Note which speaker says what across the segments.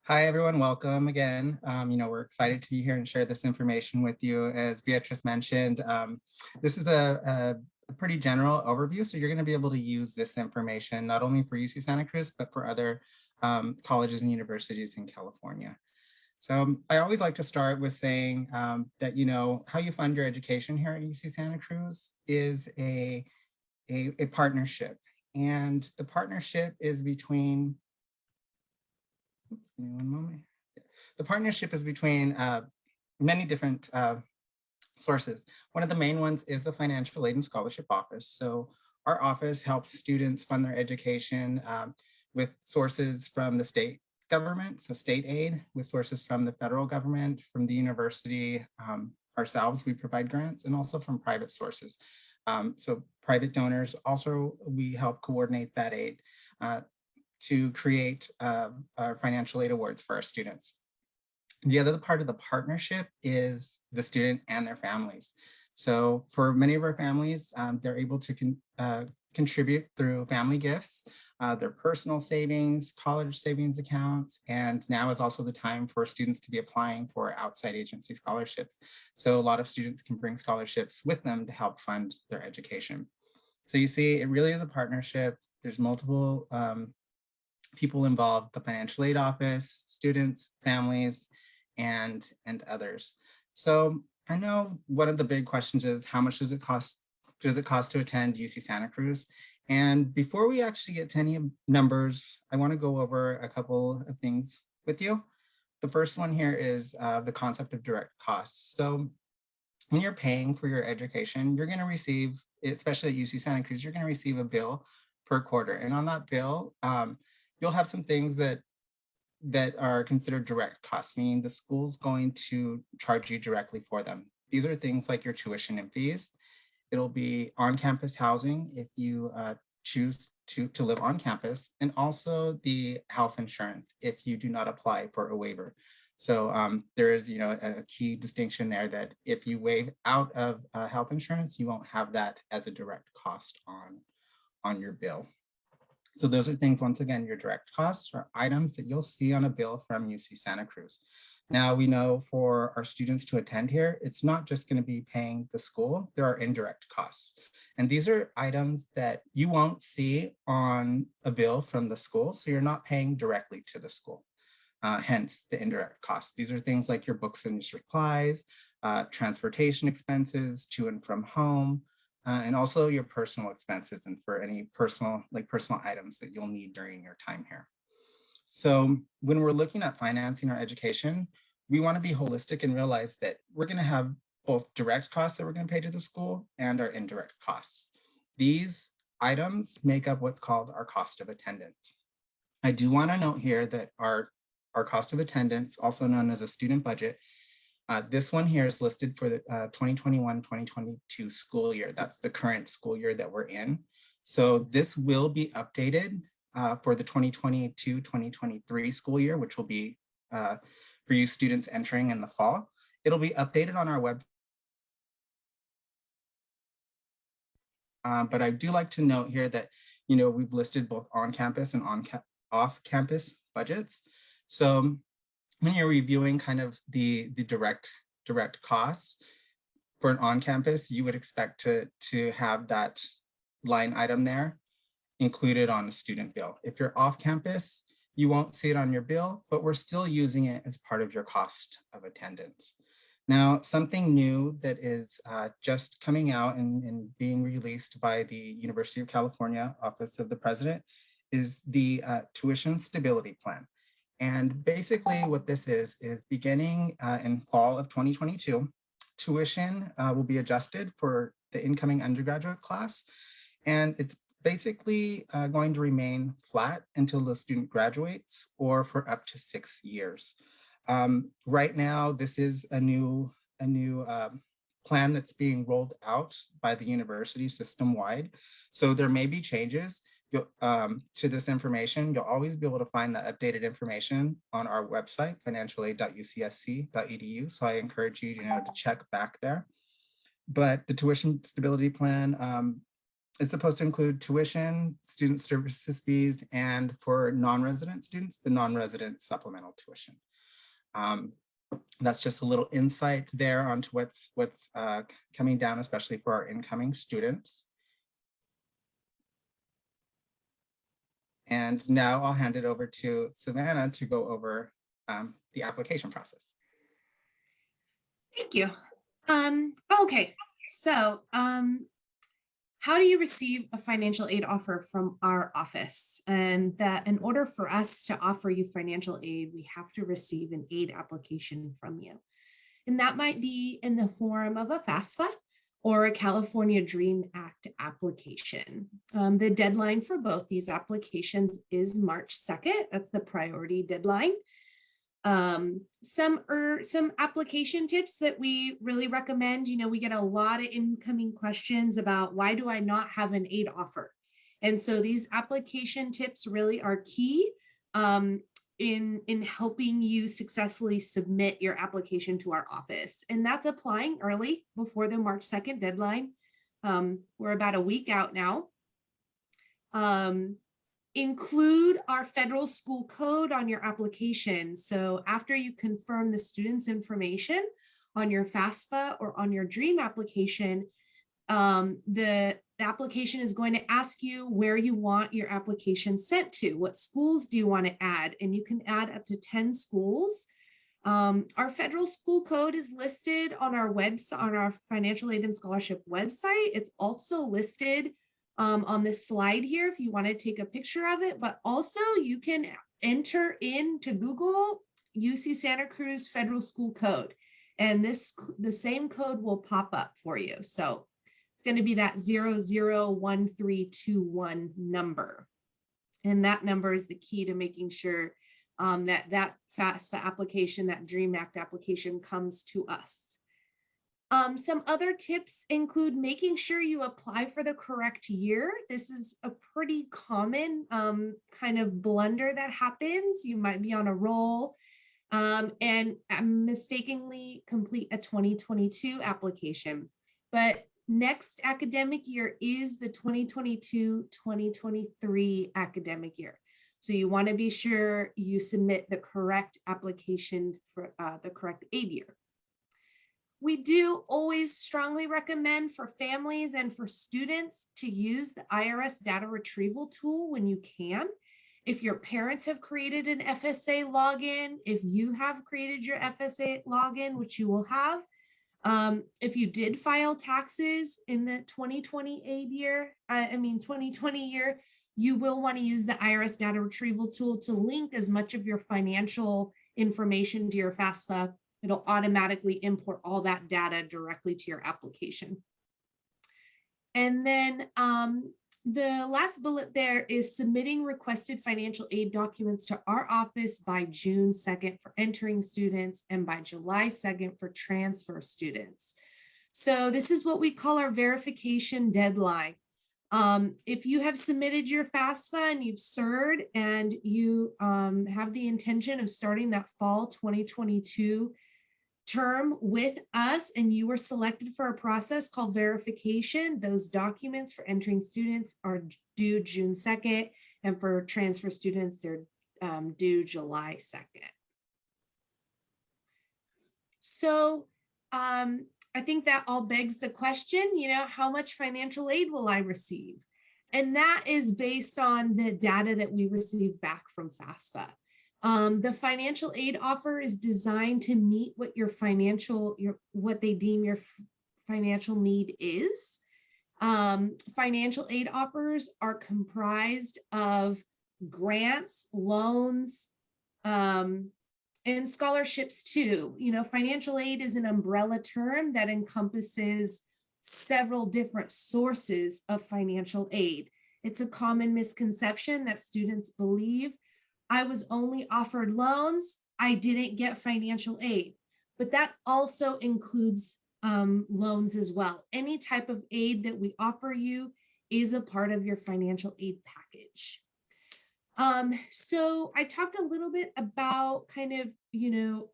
Speaker 1: Hi, everyone. Welcome again. We're excited to be here and share this information with you. As Beatrice mentioned, this is a pretty general overview, so you're going to be able to use this information not only for UC Santa Cruz, but for other colleges and universities in California. So I always like to start with saying that, how you fund your education here at UC Santa Cruz is a partnership. And the partnership is between, oops, give me one moment. The partnership is between many different sources. One of the main ones is the Financial Aid and Scholarship Office. So our office helps students fund their education with sources from the state government, so state aid, with sources from the federal government, from the university. Ourselves, we provide grants, and also from private sources. So private donors, also we help coordinate that aid to create our financial aid awards for our students. The other part of the partnership is the student and their families. So for many of our families, they're able to contribute through family gifts, their personal savings, college savings accounts, and now is also the time for students to be applying for outside agency scholarships. So a lot of students can bring scholarships with them to help fund their education. So you see, it really is a partnership. There's multiple people involved, the financial aid office, students, families, and others. So I know one of the big questions is how much does it cost? Does it cost to attend UC Santa Cruz? And before we actually get to any numbers, I want to go over a couple of things with you. The first one here is the concept of direct costs. So when you're paying for your education, you're going to receive, especially at UC Santa Cruz, you're going to receive a bill per quarter. And on that bill, you'll have some things that are considered direct costs, meaning the school's going to charge you directly for them. These are things like your tuition and fees. It'll be on-campus housing if you choose to live on campus, and also the health insurance if you do not apply for a waiver. So there is, a key distinction there that if you waive out of health insurance, you won't have that as a direct cost on your bill. So those are things, once again, your direct costs are items that you'll see on a bill from UC Santa Cruz. Now we know for our students to attend here, it's not just going to be paying the school, there are indirect costs. And these are items that you won't see on a bill from the school, so you're not paying directly to the school. Hence the indirect costs. These are things like your books and supplies, transportation expenses to and from home, and also your personal expenses and for any personal items that you'll need during your time here. So when we're looking at financing our education, we want to be holistic and realize that we're going to have both direct costs that we're going to pay to the school and our indirect costs. These items make up what's called our cost of attendance. I do want to note here that our cost of attendance, also known as a student budget, this one here is listed for the 2021-2022 school year. That's the current school year that we're in. So this will be updated for the 2022-2023 school year, which will be for you students entering in the fall. It'll be updated on our website. But I do like to note here that, we've listed both on-campus and off-campus budgets. So when you're reviewing kind of the direct costs for an on-campus, you would expect to have that line item there included on a student bill. If you're off-campus, you won't see it on your bill, but we're still using it as part of your cost of attendance. Now, something new that is just coming out and being released by the University of California Office of the President is the Tuition Stability Plan. And basically what this is beginning in fall of 2022, tuition will be adjusted for the incoming undergraduate class. And it's basically going to remain flat until the student graduates or for up to 6 years. Right now, this is a new plan that's being rolled out by the university system-wide. So there may be changes to this information. You'll always be able to find that updated information on our website, financialaid.ucsc.edu. So I encourage you to check back there. But the tuition stability plan It's supposed to include tuition, student services fees, and for non-resident students, the non-resident supplemental tuition. That's just a little insight there onto what's coming down, especially for our incoming students. And now I'll hand it over to Savannah to go over the application process.
Speaker 2: Thank you. Okay, so how do you receive a financial aid offer from our office? And that in order for us to offer you financial aid, we have to receive an aid application from you. And that might be in the form of a FAFSA or a California DREAM Act application. The deadline for both these applications is March 2nd. That's the priority deadline. Some application tips that we really recommend. We get a lot of incoming questions about why do I not have an aid offer? And so these application tips really are key in helping you successfully submit your application to our office. And that's applying early before the March 2nd deadline. We're about a week out now. Include our federal school code on your application. So after you confirm the student's information on your FAFSA or on your DREAM application, the application is going to ask you where you want your application sent to. What schools do you want to add? And you can add up to 10 schools. Our federal school code is listed on our website, on our financial aid and scholarship website. It's also listed on this slide here if you want to take a picture of it, but also you can enter into Google UC Santa Cruz federal school code, and the same code will pop up for you. So it's going to be that 001321 number, and that number is the key to making sure that FAFSA application, that DREAM Act application, comes to us. Some other tips include making sure you apply for the correct year. This is a pretty common kind of blunder that happens. You might be on a roll and mistakenly complete a 2022 application. But next academic year is the 2022-2023 academic year. So you want to be sure you submit the correct application for the correct aid year. We do always strongly recommend for families and for students to use the IRS data retrieval tool when you can. If your parents have created an FSA login, if you have created your FSA login, which you will have, if you did file taxes in the 2020 year, 2020 year, you will want to use the IRS data retrieval tool to link as much of your financial information to your FAFSA. It'll automatically import all that data directly to your application. And then the last bullet there is submitting requested financial aid documents to our office by June 2nd for entering students and by July 2nd for transfer students. So this is what we call our verification deadline. If you have submitted your FAFSA and you've CER'd and you have the intention of starting that fall 2022 term with us and you were selected for a process called verification, those documents for entering students are due June 2nd, and for transfer students, they're due July 2nd. So I think that all begs the question, how much financial aid will I receive? And that is based on the data that we receive back from FAFSA. The financial aid offer is designed to meet what what they deem your financial need is. Financial aid offers are comprised of grants, loans, and scholarships too. Financial aid is an umbrella term that encompasses several different sources of financial aid. It's a common misconception that students believe I was only offered loans, I didn't get financial aid, but that also includes loans as well. Any type of aid that we offer you is a part of your financial aid package. So I talked a little bit about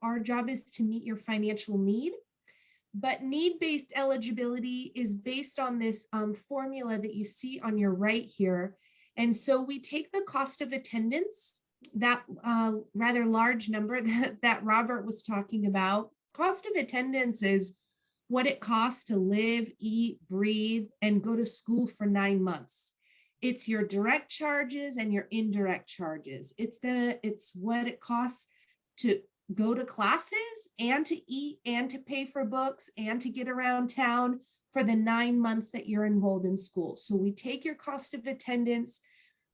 Speaker 2: our job is to meet your financial need, But need-based eligibility is based on this formula that you see on your right here. And so we take the cost of attendance, that rather large number that Robert was talking about. Cost of attendance is what it costs to live, eat, breathe, and go to school for 9 months. It's your direct charges and your indirect charges. It's what it costs to go to classes and to eat and to pay for books and to get around town for the 9 months that you're enrolled in school. So we take your cost of attendance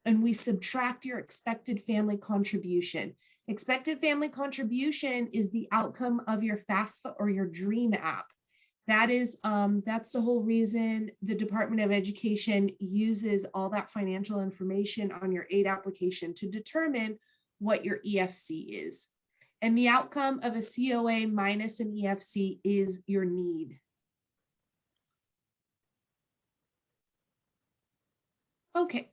Speaker 2: and we subtract your expected family contribution. Expected family contribution is the outcome of your FAFSA or your DREAM app. That's the whole reason the Department of Education uses all that financial information on your aid application to determine what your EFC is. And the outcome of a COA minus an EFC is your need. Okay.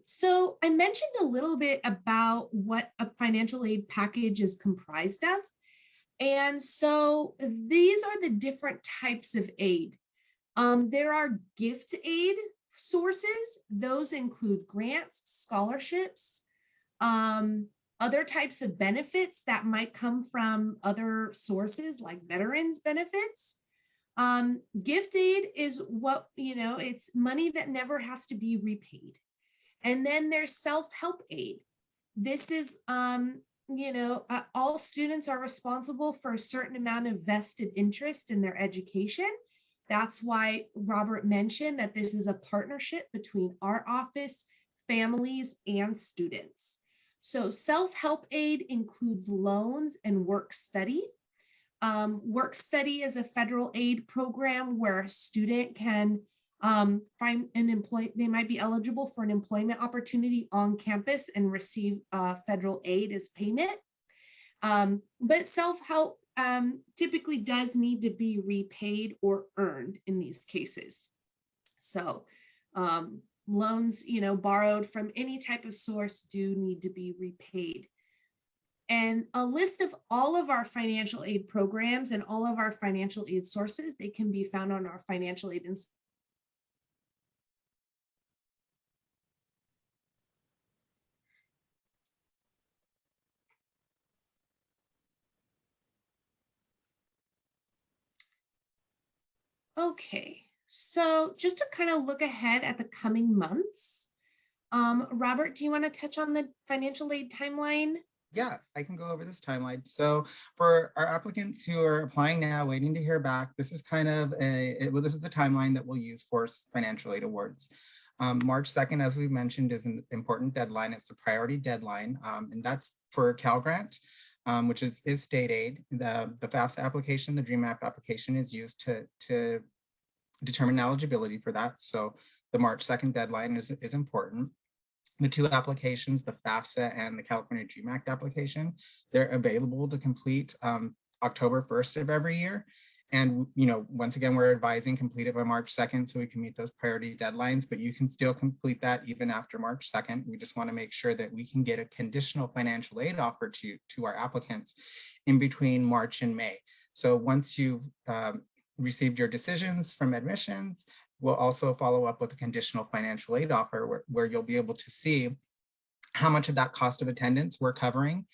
Speaker 2: So I mentioned a little bit about what a financial aid package is comprised of. And so these are the different types of aid. There are gift aid sources. Those include grants, scholarships, other types of benefits that might come from other sources like veterans benefits. Gift aid is what, it's money that never has to be repaid. And then there's self-help aid. This is, all students are responsible for a certain amount of vested interest in their education. That's why Robert mentioned that this is a partnership between our office, families, and students. So self-help aid includes loans and work study. Work study is a federal aid program where a student can find an employment. They might be eligible for an employment opportunity on campus and receive federal aid as payment. But self-help typically does need to be repaid or earned in these cases. So loans, borrowed from any type of source do need to be repaid. And a list of all of our financial aid programs and all of our financial aid sources, they can be found on our financial aid institute. Okay, so just to kind of look ahead at the coming months, Robert, do you want to touch on the financial aid timeline?
Speaker 1: Yeah, I can go over this timeline. So for our applicants who are applying now, waiting to hear back, this is kind of this is the timeline that we'll use for financial aid awards. March 2nd, as we mentioned, is an important deadline. It's the priority deadline, and that's for Cal Grant, which is state aid. The FAFSA application, the DREAM app application, is used to determine eligibility for that. So the March 2nd deadline is important. The two applications, the FAFSA and the California DREAM Act application, they're available to complete October 1st of every year. And, once again, we're advising complete it by March 2nd so we can meet those priority deadlines, but you can still complete that even after March 2nd. We just want to make sure that we can get a conditional financial aid offer to our applicants in between March and May. So once you've received your decisions from admissions, we'll also follow up with a conditional financial aid offer where you'll be able to see how much of that cost of attendance we're covering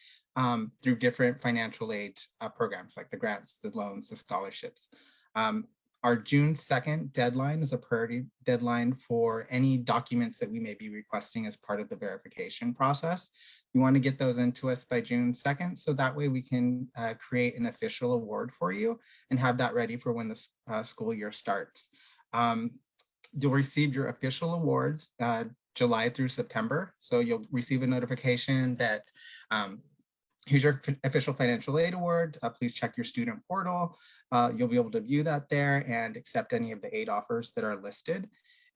Speaker 1: through different financial aid programs like the grants, the loans, the scholarships. Our June 2nd deadline is a priority deadline for any documents that we may be requesting as part of the verification process. We want to get those into us by June 2nd, so that way we can create an official award for you and have that ready for when the school year starts. You'll receive your official awards July through September. So you'll receive a notification that here's your official financial aid award. Please check your student portal. You'll be able to view that there and accept any of the aid offers that are listed.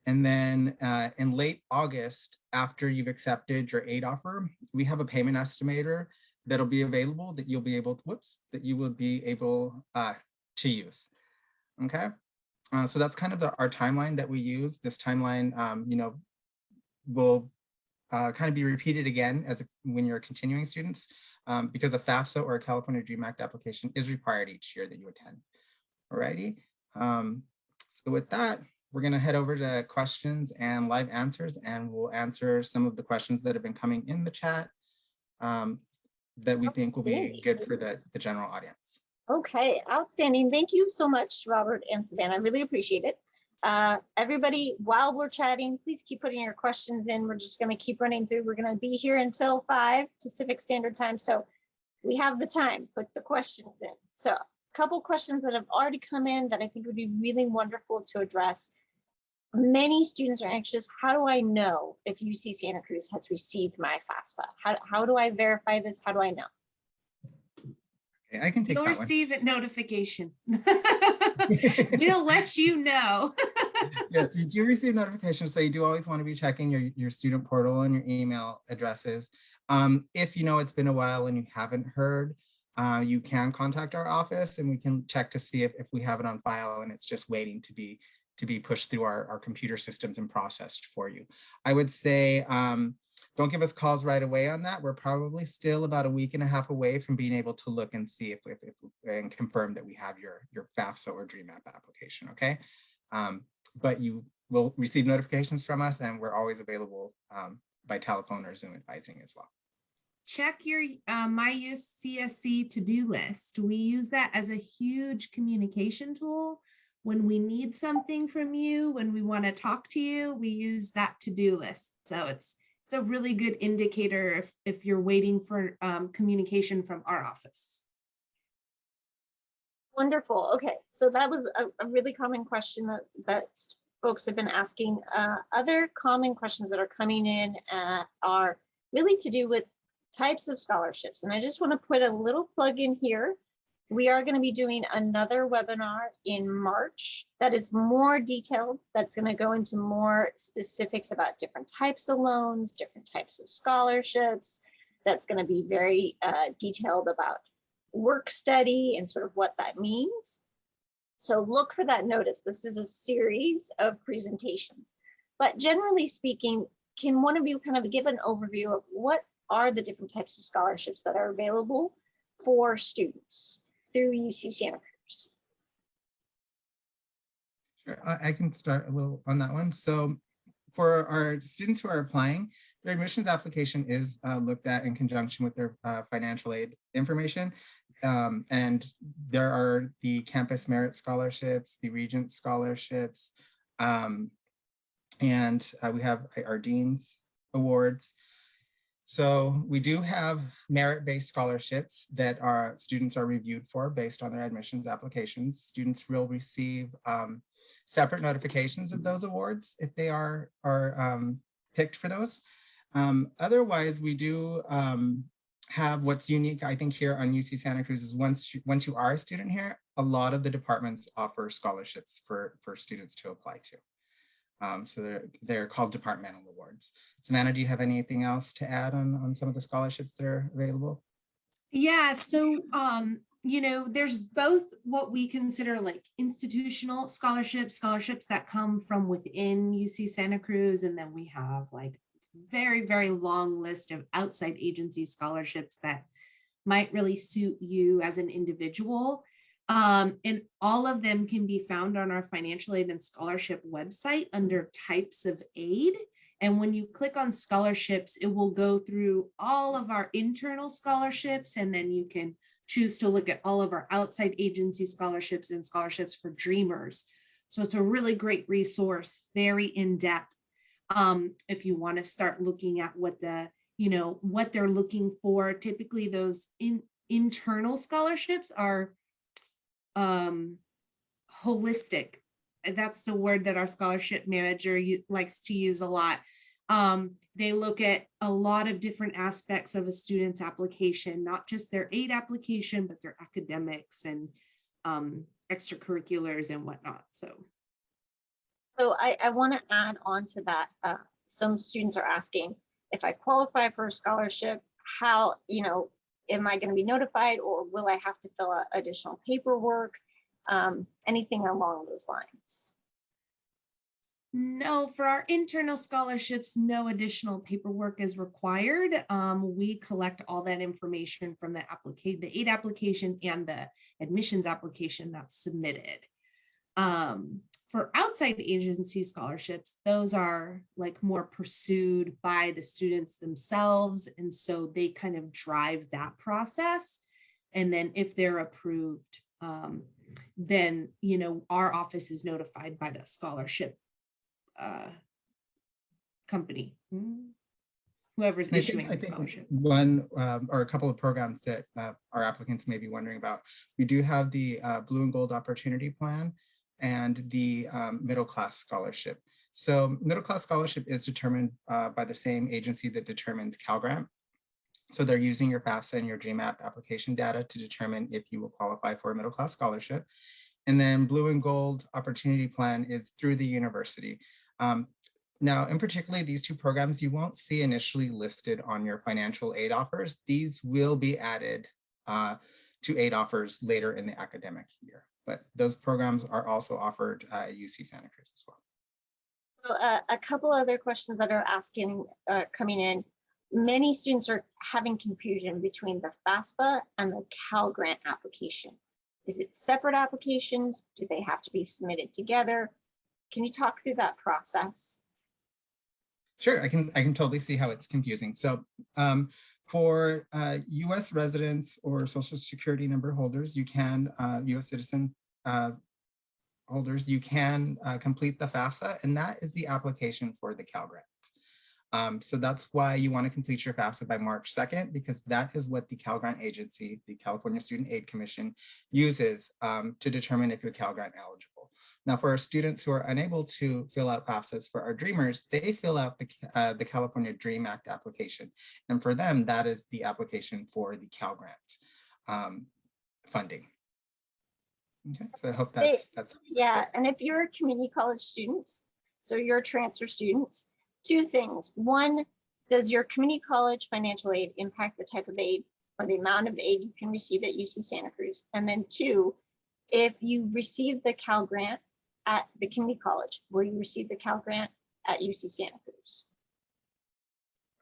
Speaker 1: And then in late August, after you've accepted your aid offer, we have a payment estimator that'll be available that you'll be able to use. Okay. So that's kind of our timeline that we use. This timeline, will kind of be repeated again when you're continuing students, because a FAFSA or a California Dream Act application is required each year that you attend. Alrighty. So with that, we're going to head over to questions and live answers, and we'll answer some of the questions that have been coming in the chat that we think will be good for the general audience.
Speaker 3: Okay, outstanding. Thank you so much, Robert and Savannah. I really appreciate it. Everybody, while we're chatting, please keep putting your questions in. We're just going to keep running through. We're going to be here until 5 Pacific Standard Time. So we have the time, put the questions in. So a couple questions that have already come in that I think would be really wonderful to address. Many students are anxious. How do I know if UC Santa Cruz has received my FAFSA? How do I verify this? How do I know?
Speaker 1: Okay, I can take
Speaker 2: You'll
Speaker 1: that one.
Speaker 2: receive a notification. We'll let you know.
Speaker 1: Yes, you do receive notifications, so you do always want to be checking your student portal and your email addresses. If you know it's been a while and you haven't heard, you can contact our office and we can check to see if we have it on file and it's just waiting to be pushed through our computer systems and processed for you. I would say don't give us calls right away on that. We're probably still about a week and a half away from being able to look and see if and confirm that we have your FAFSA or Dream App application, okay? But you will receive notifications from us, and we're always available by telephone or Zoom advising as well.
Speaker 2: Check your My UCSC to-do list. We use that as a huge communication tool. When we need something from you, when we want to talk to you, we use that to-do list. So it's a really good indicator if you're waiting for communication from our office.
Speaker 3: Wonderful. Okay, so that was a really common question that folks have been asking. Other common questions that are coming in are really to do with types of scholarships. And I just want to put a little plug in here. We are going to be doing another webinar in March that is more detailed. That's going to go into more specifics about different types of loans, different types of scholarships. That's going to be very detailed about work study and sort of what that means. So look for that notice. This is a series of presentations. But generally speaking, can one of you kind of give an overview of what are the different types of scholarships that are available for students through UC Santa Cruz?
Speaker 1: Sure, I can start a little on that one. So for our students who are applying, their admissions application is looked at in conjunction with their financial aid information. And there are the campus merit scholarships, the Regent scholarships, and we have our Dean's awards. So we do have merit-based scholarships that our students are reviewed for based on their admissions applications. Students will receive separate notifications of those awards if they are picked for those. Otherwise, we do have what's unique, I think, here on UC Santa Cruz is once you are a student here, a lot of the departments offer scholarships for students to apply to. So they're called departmental awards. Savannah, do you have anything else to add on some of the scholarships that are available?
Speaker 2: Yeah, so you know, there's both what we consider like institutional scholarships that come from within UC Santa Cruz, and then we have like very, very long list of outside agency scholarships that might really suit you as an individual. And all of them can be found on our financial aid and scholarship website under types of aid. And when you click on scholarships, it will go through all of our internal scholarships, and then you can choose to look at all of our outside agency scholarships and scholarships for dreamers. So it's a really great resource, very in-depth. If you want to start looking at what what they're looking for, typically those internal scholarships are holistic. That's the word that our scholarship manager likes to use a lot. They look at a lot of different aspects of a student's application, not just their aid application, but their academics and extracurriculars and whatnot. So
Speaker 3: I want to add on to that. Some students are asking, if I qualify for a scholarship, how, am I going to be notified, or will I have to fill out additional paperwork? Anything along those lines?
Speaker 2: No, for our internal scholarships, no additional paperwork is required. We collect all that information from the aid application and the admissions application that's submitted. For outside agency scholarships, those are like more pursued by the students themselves. And so they kind of drive that process. And then if they're approved, then, our office is notified by the scholarship company, whoever's
Speaker 1: And
Speaker 2: issuing
Speaker 1: I
Speaker 2: the
Speaker 1: think
Speaker 2: scholarship.
Speaker 1: one or a couple of programs that our applicants may be wondering about, we do have the Blue and Gold Opportunity Plan and the Middle Class Scholarship. So Middle Class Scholarship is determined by the same agency that determines Cal Grant. So they're using your FAFSA and your GMAP application data to determine if you will qualify for a middle class scholarship. And then Blue and Gold Opportunity Plan is through the university. Now, in particular, these two programs you won't see initially listed on your financial aid offers. These will be added to aid offers later in the academic year, but those programs are also offered at UC Santa Cruz as well.
Speaker 3: So a couple other questions that are coming in. Many students are having confusion between the FAFSA and the Cal Grant application. Is it separate applications? Do they have to be submitted together? Can you talk through that process?
Speaker 1: Sure, I can totally see how it's confusing. So for US residents or Social Security number holders, you can, US citizen holders, you can complete the FAFSA, and that is the application for the Cal Grant. So that's why you want to complete your FAFSA by March 2nd, because that is what the Cal Grant Agency, the California Student Aid Commission, uses to determine if you're Cal Grant eligible. Now, for our students who are unable to fill out FAFSAs, for our Dreamers, they fill out the California DREAM Act application. And for them, that is the application for the Cal Grant funding. Okay, so I hope that's
Speaker 3: yeah. And if you're a community college student, so you're a transfer students, two things. One, does your community college financial aid impact the type of aid or the amount of aid you can receive at UC Santa Cruz? And then two, if you receive the Cal Grant at the community college, will you receive the Cal Grant at UC Santa Cruz?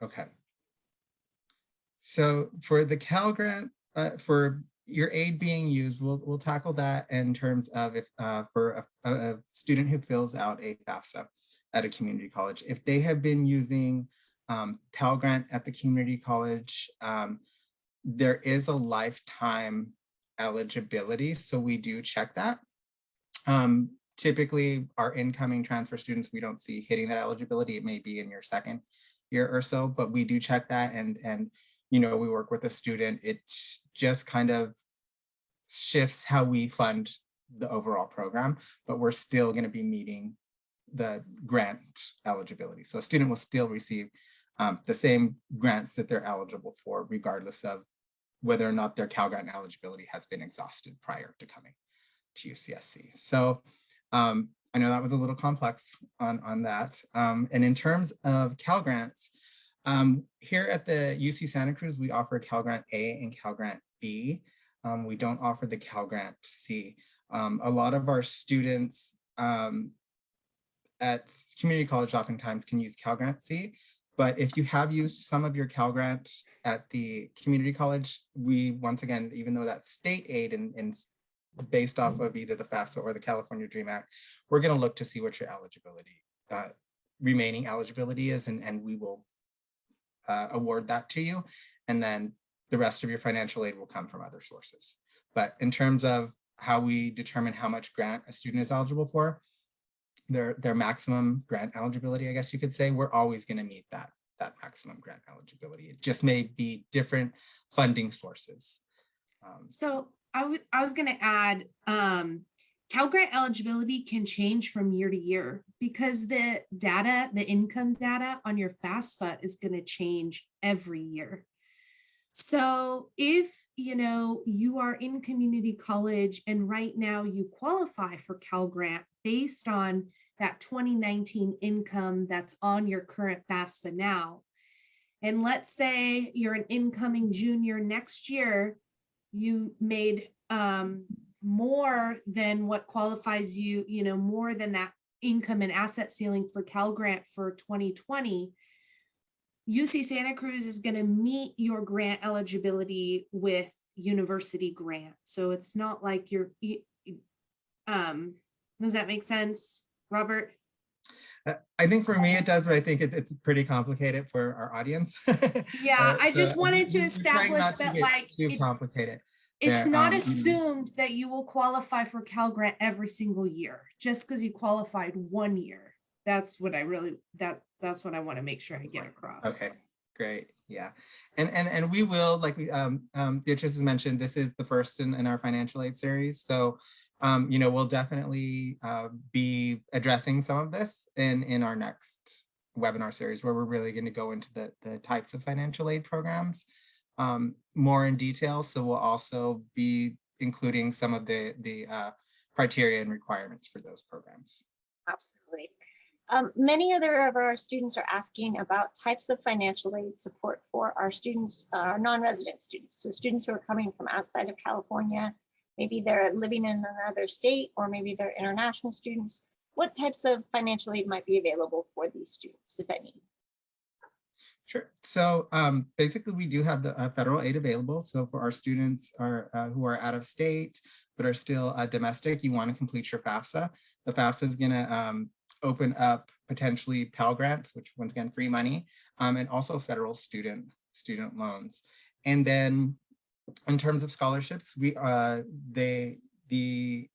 Speaker 1: Okay. So for the Cal Grant, for your aid being used, we'll tackle that in terms of if for a student who fills out a FAFSA at a community college, if they have been using Pell Grant at the community college, there is a lifetime eligibility, so we do check that. Typically, our incoming transfer students, we don't see hitting that eligibility. It may be in your second year or so, but we do check that, and we work with a student. It just kind of shifts how we fund the overall program, but we're still going to be meeting the grant eligibility. So a student will still receive the same grants that they're eligible for, regardless of whether or not their Cal Grant eligibility has been exhausted prior to coming to UCSC. So I know that was a little complex on that. And in terms of Cal Grants, here at the UC Santa Cruz, we offer Cal Grant A and Cal Grant B. We don't offer the Cal Grant C. A lot of our students at community college oftentimes can use Cal Grant C, but if you have used some of your Cal Grant at the community college, we, once again, even though that's state aid and based off of either the FAFSA or the California DREAM Act, we're going to look to see what your eligibility, remaining eligibility is, and we will award that to you. And then the rest of your financial aid will come from other sources. But in terms of how we determine how much grant a student is eligible for, their maximum grant eligibility, I guess you could say, we're always going to meet that maximum grant eligibility. It just may be different funding sources.
Speaker 2: So I was going to add, Cal Grant eligibility can change from year to year because the income data on your FAFSA is going to change every year. So if you are in community college and right now you qualify for Cal Grant based on that 2019 income that's on your current FAFSA now, and let's say you're an incoming junior next year, you made more than what qualifies you, more than that income and asset ceiling for Cal Grant for 2020, UC Santa Cruz is going to meet your grant eligibility with university grant. So it's not like you're, does that make sense, Robert?
Speaker 1: I think for me it does, but I think it's pretty complicated for our audience.
Speaker 2: Yeah, I just
Speaker 1: So
Speaker 2: wanted to
Speaker 1: we're trying
Speaker 2: establish
Speaker 1: not to
Speaker 2: that
Speaker 1: get
Speaker 2: like
Speaker 1: too complicated.
Speaker 2: it's
Speaker 1: there.
Speaker 2: not
Speaker 1: You know,
Speaker 2: assumed that you will qualify for Cal Grant every single year, just because you qualified one year. That's what I really, that's what I want to make sure I get across.
Speaker 1: Okay, great. Yeah. And we will, like Beatrice has mentioned, this is the first in our financial aid series. So, you know, we'll definitely be addressing some of this in our next webinar series, where we're really going to go into the types of financial aid programs more in detail. So we'll also be including some of the criteria and requirements for those programs.
Speaker 3: Absolutely. Many other of our students are asking about types of financial aid support for our students, our non-resident students. So students who are coming from outside of California, maybe they're living in another state, or maybe they're international students. What types of financial aid might be available for these students, if any?
Speaker 1: Sure. So basically, we do have the federal aid available. So for our students who are out of state but are still domestic, you want to complete your FAFSA. The FAFSA is going to open up potentially Pell Grants, which once again, free money, and also federal student loans. And then in terms of scholarships, the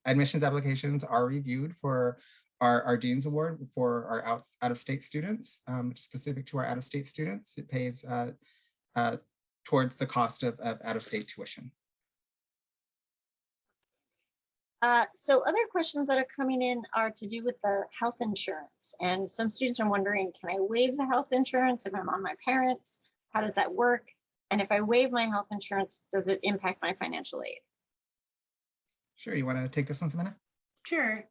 Speaker 1: admissions applications are reviewed for our Dean's Award for our out-of-state students, specific to our out-of-state students. It pays towards the cost of out-of-state tuition.
Speaker 3: So other questions that are coming in are to do with the health insurance. And some students are wondering, can I waive the health insurance if I'm on my parents? How does that work? And if I waive my health insurance, does it impact my financial aid?
Speaker 1: Sure, you want to take this one, Samantha?
Speaker 2: Sure.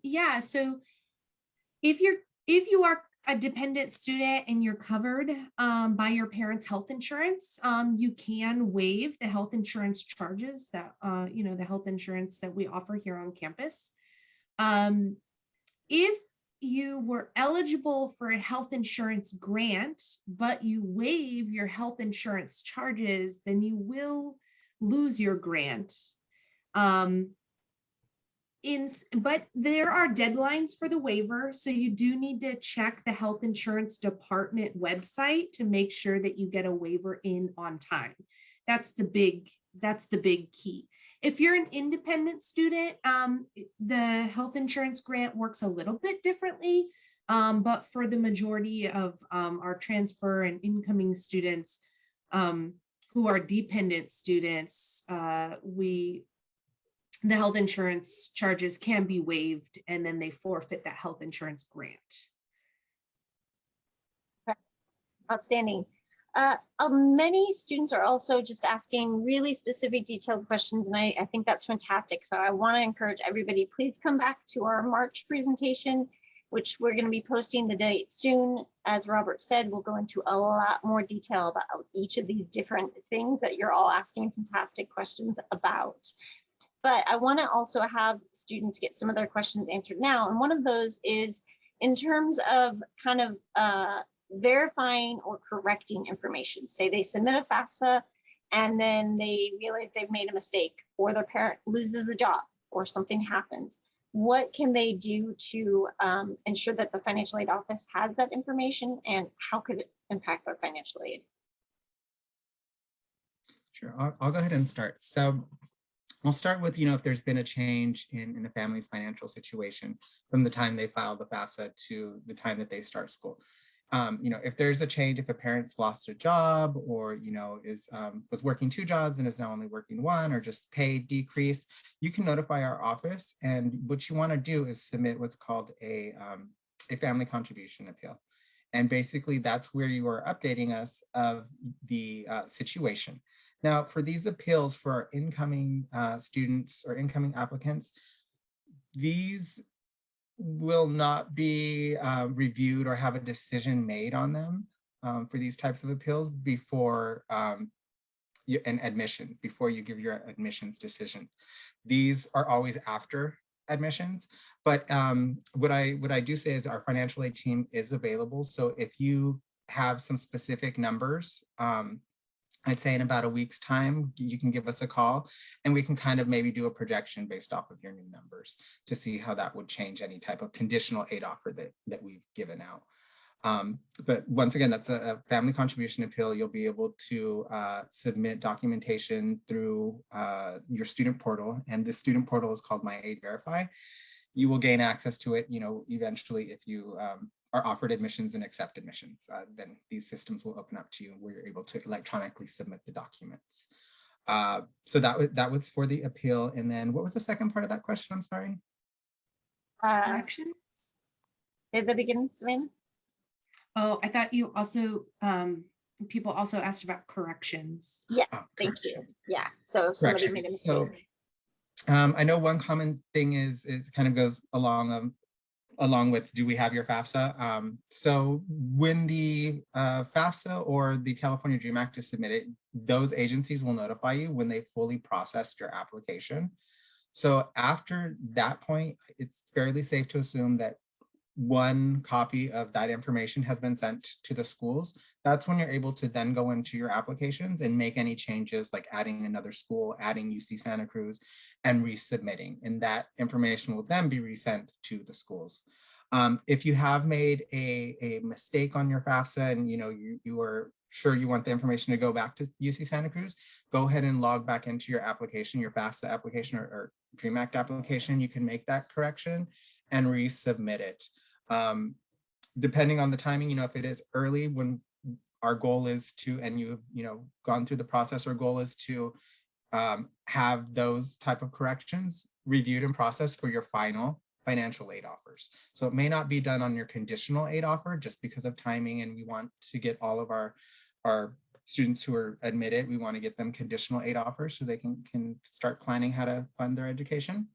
Speaker 2: Yeah. So if you are a dependent student and you're covered by your parents' health insurance, you can waive the health insurance charges that the health insurance that we offer here on campus. If you were eligible for a health insurance grant, but you waive your health insurance charges, then you will lose your grant. But there are deadlines for the waiver, so you do need to check the health insurance department website to make sure that you get a waiver in on time. That's the big key. If you're an independent student, the health insurance grant works a little bit differently, but for the majority of our transfer and incoming students who are dependent students, the health insurance charges can be waived, and then they forfeit that health insurance grant.
Speaker 3: Outstanding. Many students are also just asking really specific detailed questions, and I think that's fantastic. So I want to encourage everybody, please come back to our March presentation, which we're going to be posting the date soon. As Robert said, we'll go into a lot more detail about each of these different things that you're all asking fantastic questions about. But I want to also have students get some of their questions answered now. And one of those is in terms of kind of verifying or correcting information. Say they submit a FAFSA and then they realize they've made a mistake, or their parent loses a job, or something happens. What can they do to ensure that the financial aid office has that information, and how could it impact their financial aid?
Speaker 1: Sure, I'll go ahead and start. So we'll start with, if there's been a change in the family's financial situation from the time they file the FAFSA to the time that they start school. If there's a change, if a parent's lost a job, or, was working 2 jobs and is now only working 1, or just pay decrease, you can notify our office. And what you want to do is submit what's called a family contribution appeal. And basically that's where you are updating us of the situation. Now, for these appeals for our incoming students or incoming applicants, these will not be reviewed or have a decision made on them for these types of appeals before before you give your admissions decisions. These are always after admissions. But what I do say is our financial aid team is available. So if you have some specific numbers, I'd say in about a week's time, you can give us a call and we can kind of maybe do a projection based off of your new numbers to see how that would change any type of conditional aid offer that we've given out. But once again, that's a family contribution appeal. You'll be able to submit documentation through your student portal, and this student portal is called My Aid Verify. You will gain access to it, eventually if you are offered admissions and accept admissions, then these systems will open up to you where you're able to electronically submit the documents. So that was for the appeal. And then what was the second part of that question? I'm sorry.
Speaker 2: Corrections?
Speaker 3: Say that again, Savannah.
Speaker 2: Oh, I thought you also, people also asked about corrections.
Speaker 3: Yes,
Speaker 1: Oh,
Speaker 3: thank you.
Speaker 1: correction.
Speaker 3: Yeah, so if somebody
Speaker 1: Correction.
Speaker 3: made a
Speaker 1: So,
Speaker 3: mistake.
Speaker 1: I know one common thing is kind of goes along with, do we have your FAFSA? So when the FAFSA or the California Dream Act is submitted, those agencies will notify you when they fully processed your application. So after that point, it's fairly safe to assume that one copy of that information has been sent to the schools. That's when you're able to then go into your applications and make any changes like adding another school, adding UC Santa Cruz, and resubmitting. And that information will then be resent to the schools. If you have made a mistake on your FAFSA and you are sure you want the information to go back to UC Santa Cruz, go ahead and log back into your application, your FAFSA application or Dream Act application. You can make that correction and resubmit it. Depending on the timing, if it is early, when our goal is to, and you've gone through the process, our goal is to have those type of corrections reviewed and processed for your final financial aid offers. So it may not be done on your conditional aid offer just because of timing, and we want to get all of our students who are admitted, we want to get them conditional aid offers so they can start planning how to fund their education.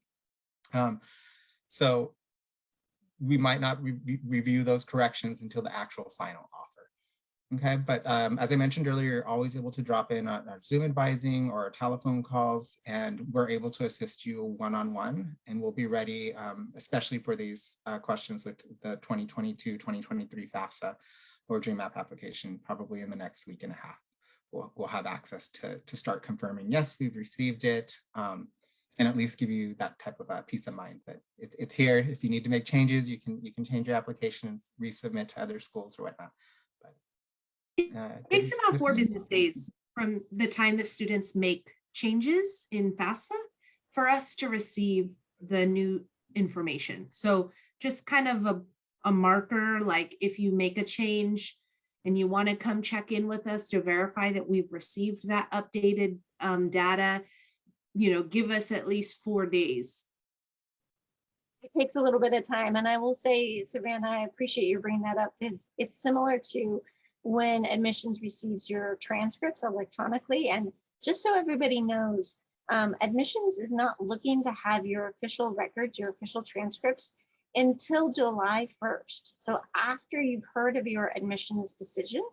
Speaker 1: So we might not review those corrections until the actual final offer. Okay, but as I mentioned earlier, you're always able to drop in our Zoom advising or telephone calls, and we're able to assist you one-on-one, and we'll be ready, especially for these questions with the 2022-2023 FAFSA or Dream App application, probably in the next week and a half. We'll have access to start confirming, yes, we've received it, and at least give you that type of peace of mind that it's here. If you need to make changes, you can change your application and resubmit to other schools or whatnot. But,
Speaker 2: it takes about 4 business days from the time that students make changes in FAFSA for us to receive the new information. So just kind of a marker, like if you make a change and you want to come check in with us to verify that we've received that updated data, give us at least 4 days.
Speaker 3: It takes a little bit of time. And I will say, Savannah, I appreciate you bringing that up. It's similar to when admissions receives your transcripts electronically. And just so everybody knows, admissions is not looking to have your official records, your official transcripts until July 1st. So after you've heard of your admissions decision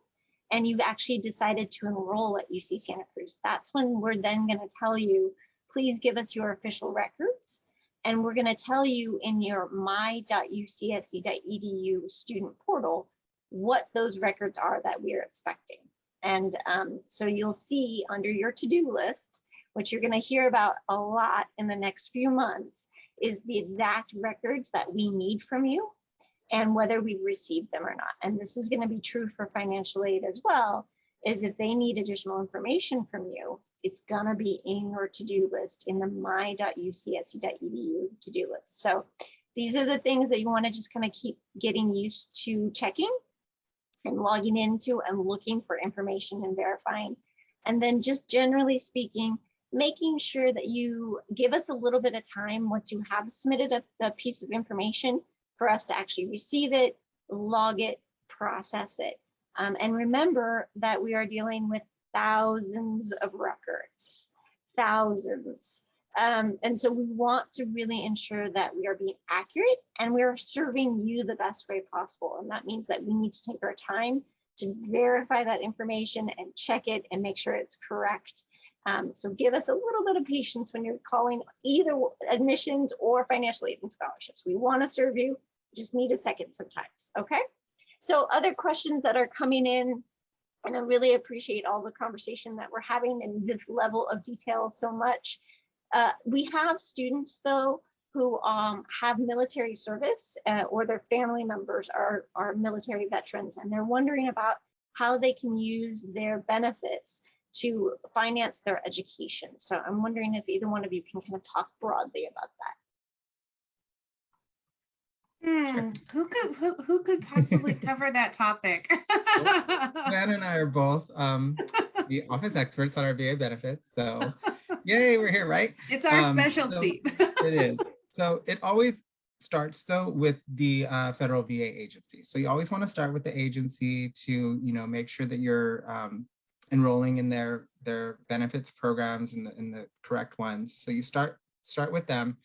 Speaker 3: and you've actually decided to enroll at UC Santa Cruz, that's when we're then going to tell you, please give us your official records. And we're going to tell you in your my.ucsc.edu student portal what those records are that we're expecting. And so you'll see under your to-do list, which you're going to hear about a lot in the next few months, is the exact records that we need from you and whether we've received them or not. And this is going to be true for financial aid as well, is if they need additional information from you, it's going to be in your to-do list in the my.ucsc.edu to-do list. So these are the things that you want to just kind of keep getting used to checking and logging into and looking for information and verifying. And then just generally speaking, making sure that you give us a little bit of time once you have submitted a piece of information for us to actually receive it, log it, process it. And remember that we are dealing with thousands of records, thousands. And so we want to really ensure that we are being accurate and we are serving you the best way possible. And that means that we need to take our time to verify that information and check it and make sure it's correct. So give us a little bit of patience when you're calling either admissions or financial aid and scholarships. We want to serve you, just need a second sometimes, okay? So other questions that are coming in, and I really appreciate all the conversation that we're having in this level of detail so much. We have students though who have military service or their family members are military veterans, and they're wondering about how they can use their benefits to finance their education. So I'm wondering if either one of you can kind of talk broadly about that.
Speaker 1: Sure.
Speaker 2: Who could possibly cover that topic?
Speaker 1: Matt and I are both the office experts on our VA benefits. So yay, we're here, right?
Speaker 2: It's our specialty.
Speaker 1: So it is. So it always starts though with the federal VA agency. So you always want to start with the agency to, make sure that you're enrolling in their benefits programs and the correct ones. So you start with them.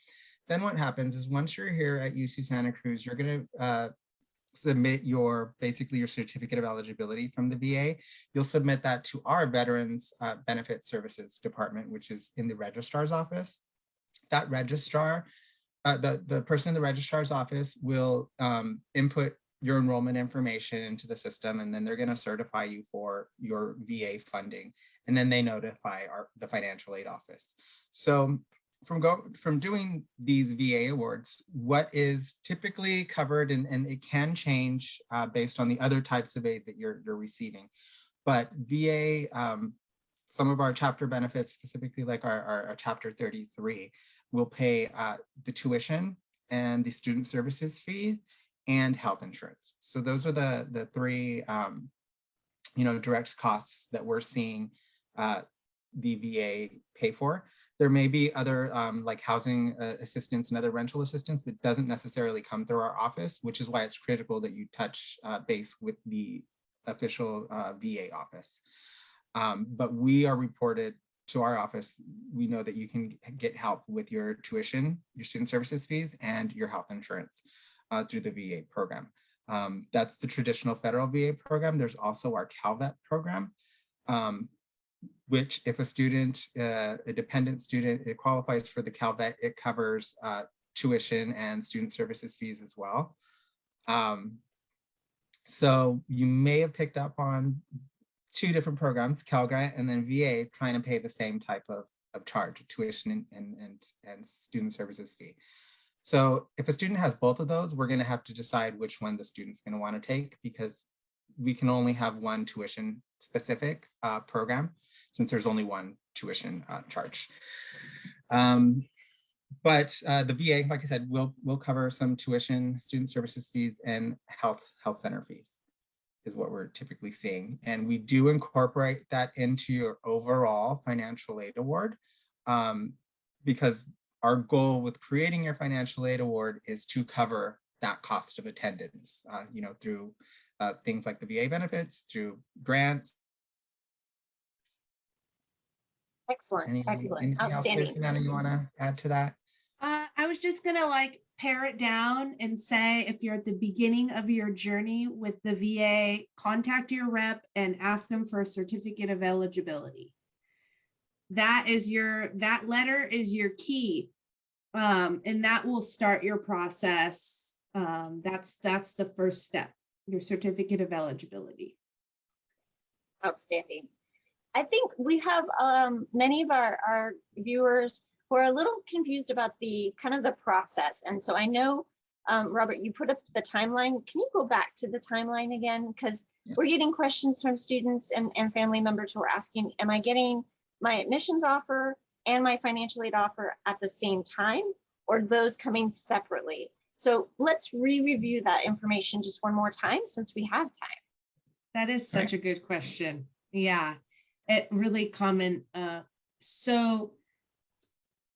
Speaker 1: Then what happens is once you're here at UC Santa Cruz, you're going to submit basically your certificate of eligibility from the VA. You'll submit that to our Veterans Benefit Services Department, which is in the registrar's office. That registrar, the person in the registrar's office will input your enrollment information into the system, and then they're going to certify you for your VA funding, and then they notify the financial aid office. So from doing these VA awards, what is typically covered, and it can change based on the other types of aid that you're receiving, but VA, some of our chapter benefits, specifically like our chapter 33, will pay the tuition and the student services fee and health insurance. So those are the three direct costs that we're seeing the VA pay for. There may be other like housing assistance and other rental assistance that doesn't necessarily come through our office, which is why it's critical that you touch base with the official VA office. But we are reported to our office. We know that you can get help with your tuition, your student services fees, and your health insurance through the VA program. That's the traditional federal VA program. There's also our CalVet program, which if a student, a dependent student, it qualifies for the CalVet, it covers tuition and student services fees as well. So you may have picked up on two different programs, Cal Grant and then VA, trying to pay the same type of charge, tuition and student services fee. So if a student has both of those, we're going to have to decide which one the student's going to want to take, because we can only have one tuition specific program since there's only one tuition charge. But the VA, like I said, will cover some tuition, student services fees, and health center fees is what we're typically seeing. And we do incorporate that into your overall financial aid award, because our goal with creating your financial aid award is to cover that cost of attendance, through things like the VA benefits, through grants.
Speaker 3: Excellent, excellent,
Speaker 1: Anything
Speaker 3: outstanding.
Speaker 1: else, Savannah, you want to add to that?
Speaker 2: I was just gonna pare it down and say, if you're at the beginning of your journey with the VA, contact your rep and ask them for a certificate of eligibility. That letter is your key, and that will start your process. That's the first step, your certificate of eligibility.
Speaker 3: Outstanding. I think we have many of our viewers who are a little confused about the kind of the process. And so I know, Robert, you put up the timeline. Can you go back to the timeline again? Because we're getting questions from students and family members who are asking, am I getting my admissions offer and my financial aid offer at the same time, or those coming separately? So let's re-review that information just one more time since we have time.
Speaker 2: That is such a good question. Yeah, it really common. So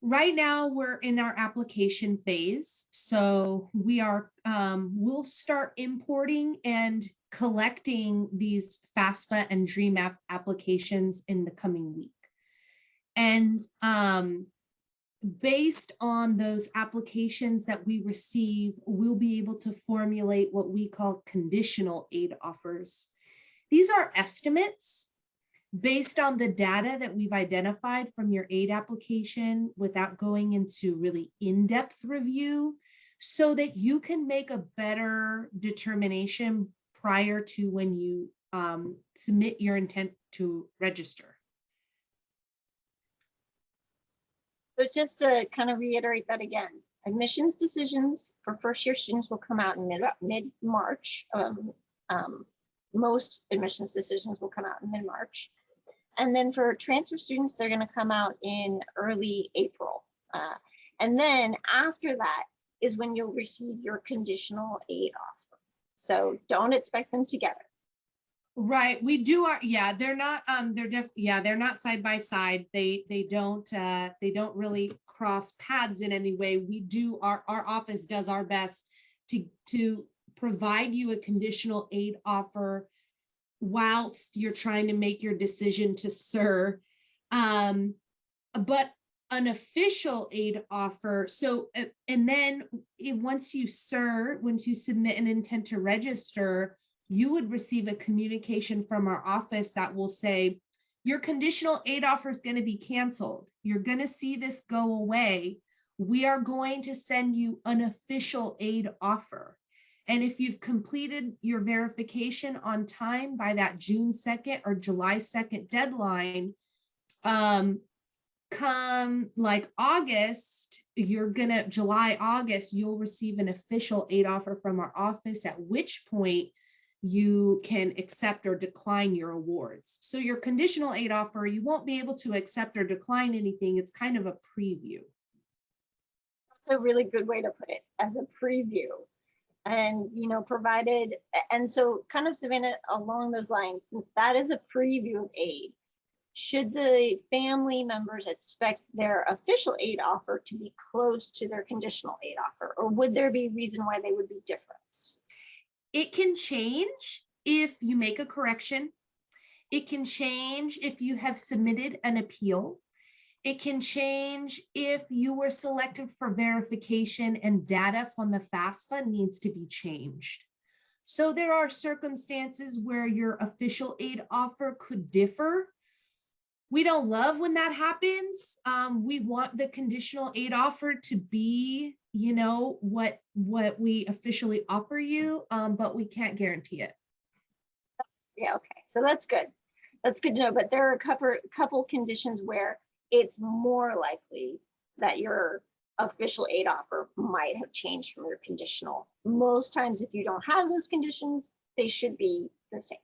Speaker 2: right now we're in our application phase. So we are, we'll start importing and collecting these FAFSA and DREAM app applications in the coming week. And based on those applications that we receive, we'll be able to formulate what we call conditional aid offers. These are estimates based on the data that we've identified from your aid application without going into really in-depth review, so that you can make a better determination prior to when you submit your intent to register.
Speaker 3: So just to kind of reiterate that again, admissions decisions for first-year students will come out in mid-March. Most admissions decisions will come out in mid-March. And then for transfer students, they're going to come out in early April. And then after that is when you'll receive your conditional aid offer. So don't expect them together.
Speaker 2: Right, we do our, yeah, they're not, they're not side by side. They don't really cross paths in any way. We do, our office does our best to provide you a conditional aid offer whilst you're trying to make your decision to SIR. But an official aid offer, so, and then once you SIR, once you submit an intent to register, you would receive a communication from our office that will say, your conditional aid offer is going to be canceled. You're going to see this go away. We are going to send you an official aid offer. And if you've completed your verification on time by that June 2nd or July 2nd deadline, come like August, July, August, you'll receive an official aid offer from our office, at which point you can accept or decline your awards. So your conditional aid offer, you won't be able to accept or decline anything. It's kind of a preview.
Speaker 3: That's a really good way to put it, as a preview. And, you know, provided, and so kind of, Savannah, along those lines, since that is a preview of aid, should the family members expect their official aid offer to be close to their conditional aid offer, or would there be a reason why they would be different?
Speaker 2: It can change if you make a correction. It can change if you have submitted an appeal. It can change if you were selected for verification and data from the FAFSA needs to be changed. So there are circumstances where your official aid offer could differ. We don't love when that happens. We want the conditional aid offer to be, you know, what we officially offer you, but we can't guarantee it.
Speaker 3: Yeah, okay, so that's good. That's good to know. But there are a couple conditions where it's more likely that your official aid offer might have changed from your conditional. Most times, if you don't have those conditions, they should be the same.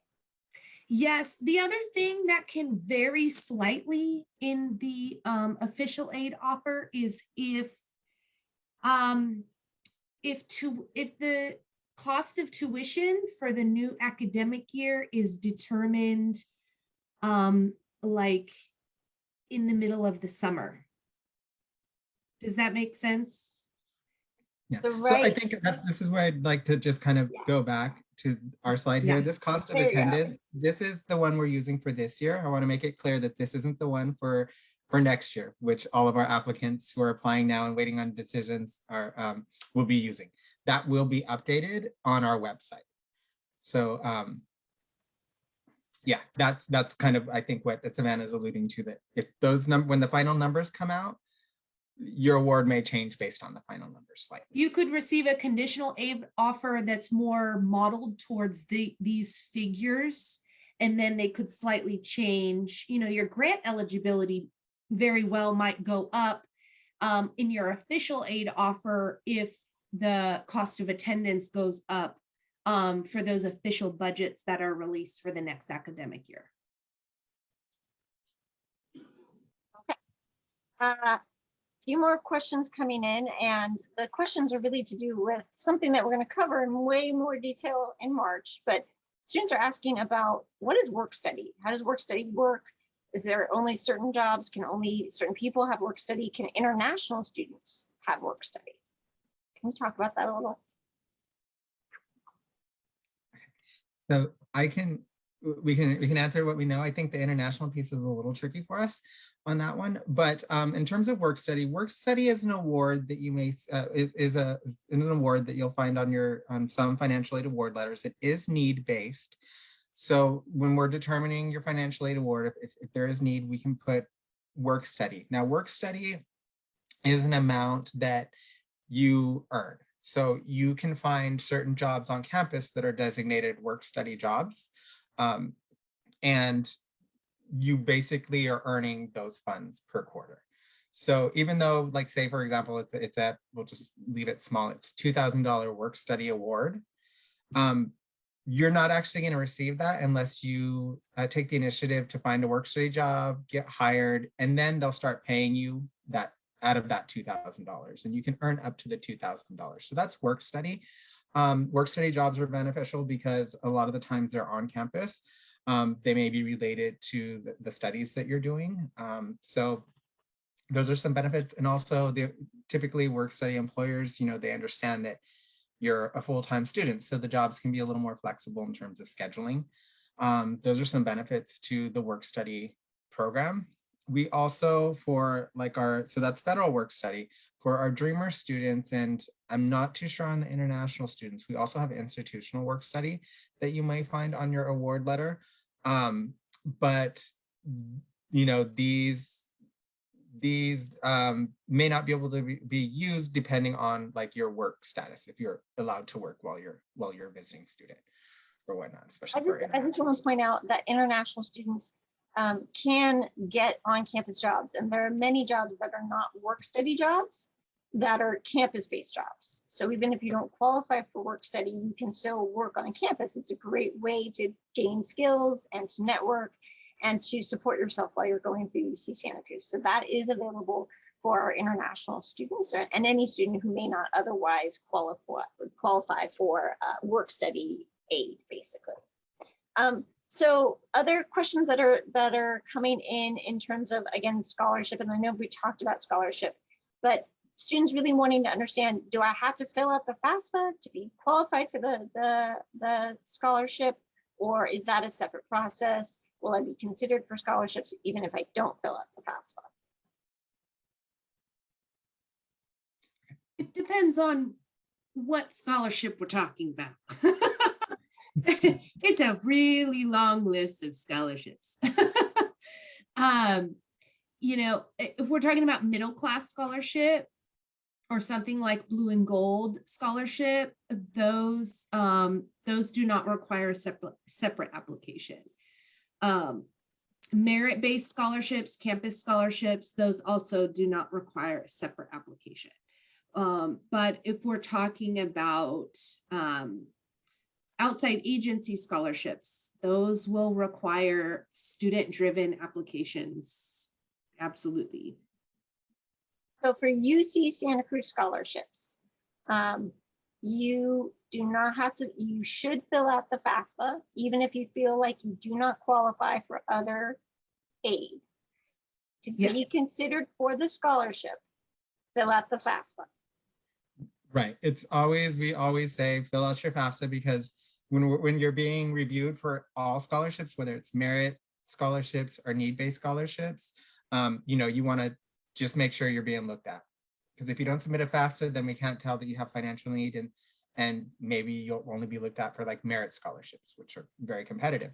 Speaker 2: Yes, the other thing that can vary slightly in the official aid offer is if the cost of tuition for the new academic year is determined like in the middle of the summer. Does that make sense?
Speaker 1: Yeah.
Speaker 3: So,
Speaker 1: So I think that this is where I'd like to just kind of go back to our slide here.
Speaker 2: Yeah.
Speaker 1: This cost of
Speaker 3: There you go.
Speaker 1: attendance, this is the one we're using for this year. I want to make it clear that this isn't the one for next year, which all of our applicants who are applying now and waiting on decisions are will be using. That will be updated on our website. So yeah, that's kind of, I think, what Savannah is alluding to, that if those when the final numbers come out, your award may change based on the final numbers slightly.
Speaker 2: You could receive a conditional aid offer that's more modeled towards these figures, and then they could slightly change. You know, your grant eligibility very well might go up in your official aid offer if the cost of attendance goes up for those official budgets that are released for the next academic year.
Speaker 3: Okay. Few more questions coming in, and the questions are really to do with something that we're going to cover in way more detail in March. But students are asking about, what is work study? How does work study work? Is there only certain jobs? Can only certain people have work study? Can international students have work study? Can we talk about that a little?
Speaker 1: So we can answer what we know. I think the international piece is a little tricky for us on that one, but in terms of work study is an award that you may is an award that you'll find on some financial aid award letters. It is need-based. So when we're determining your financial aid award, if there is need, we can put work study. Now, work study is an amount that you earn. So you can find certain jobs on campus that are designated work study jobs. And you basically are earning those funds per quarter. So even though, like, say, for example, it's at, we'll just leave it small, it's $2,000 work study award. You're not actually going to receive that unless you take the initiative to find a work study job, get hired, and then they'll start paying you that out of that $2,000, and you can earn up to the $2,000. So that's work study. Work study jobs are beneficial because a lot of the times they're on campus. They may be related to the studies that you're doing. So those are some benefits. And also typically work study employers, they understand that you're a full-time student, so the jobs can be a little more flexible in terms of scheduling. Those are some benefits to the work study program. We also, so that's federal work study. For our Dreamer students, and I'm not too sure on the international students, we also have institutional work study that you might find on your award letter. But these may not be able to be used depending on like your work status, if you're allowed to work while you're a visiting student or whatnot, especially
Speaker 3: I just want to point out that international students can get on-campus jobs, and there are many jobs that are not work study jobs that are campus-based jobs. So even if you don't qualify for work study, you can still work on campus. It's a great way to gain skills and to network and to support yourself while you're going through UC Santa Cruz. So that is available for our international students and any student who may not otherwise qualify for work study aid, basically. So other questions that are coming in terms of, again, scholarship, and I know we talked about scholarship, but students really wanting to understand, do I have to fill out the FAFSA to be qualified for the scholarship, or is that a separate process? Will I be considered for scholarships even if I don't fill out the FAFSA?
Speaker 2: It depends on what scholarship we're talking about. It's a really long list of scholarships. If we're talking about middle class scholarship or something like blue and gold scholarship, those do not require a separate application. Merit-based scholarships, campus scholarships, those also do not require a separate application. But if we're talking about outside agency scholarships, those will require student-driven applications. Absolutely.
Speaker 3: So for UC Santa Cruz scholarships, you do not have to, you should fill out the FAFSA, even if you feel like you do not qualify for other aid. To be considered for the scholarship, fill out the FAFSA.
Speaker 1: Right. We always say fill out your FAFSA, because when you're being reviewed for all scholarships, whether it's merit scholarships or need-based scholarships, you want to just make sure you're being looked at. Because if you don't submit a FAFSA, then we can't tell that you have financial need, and maybe you'll only be looked at for like merit scholarships, which are very competitive.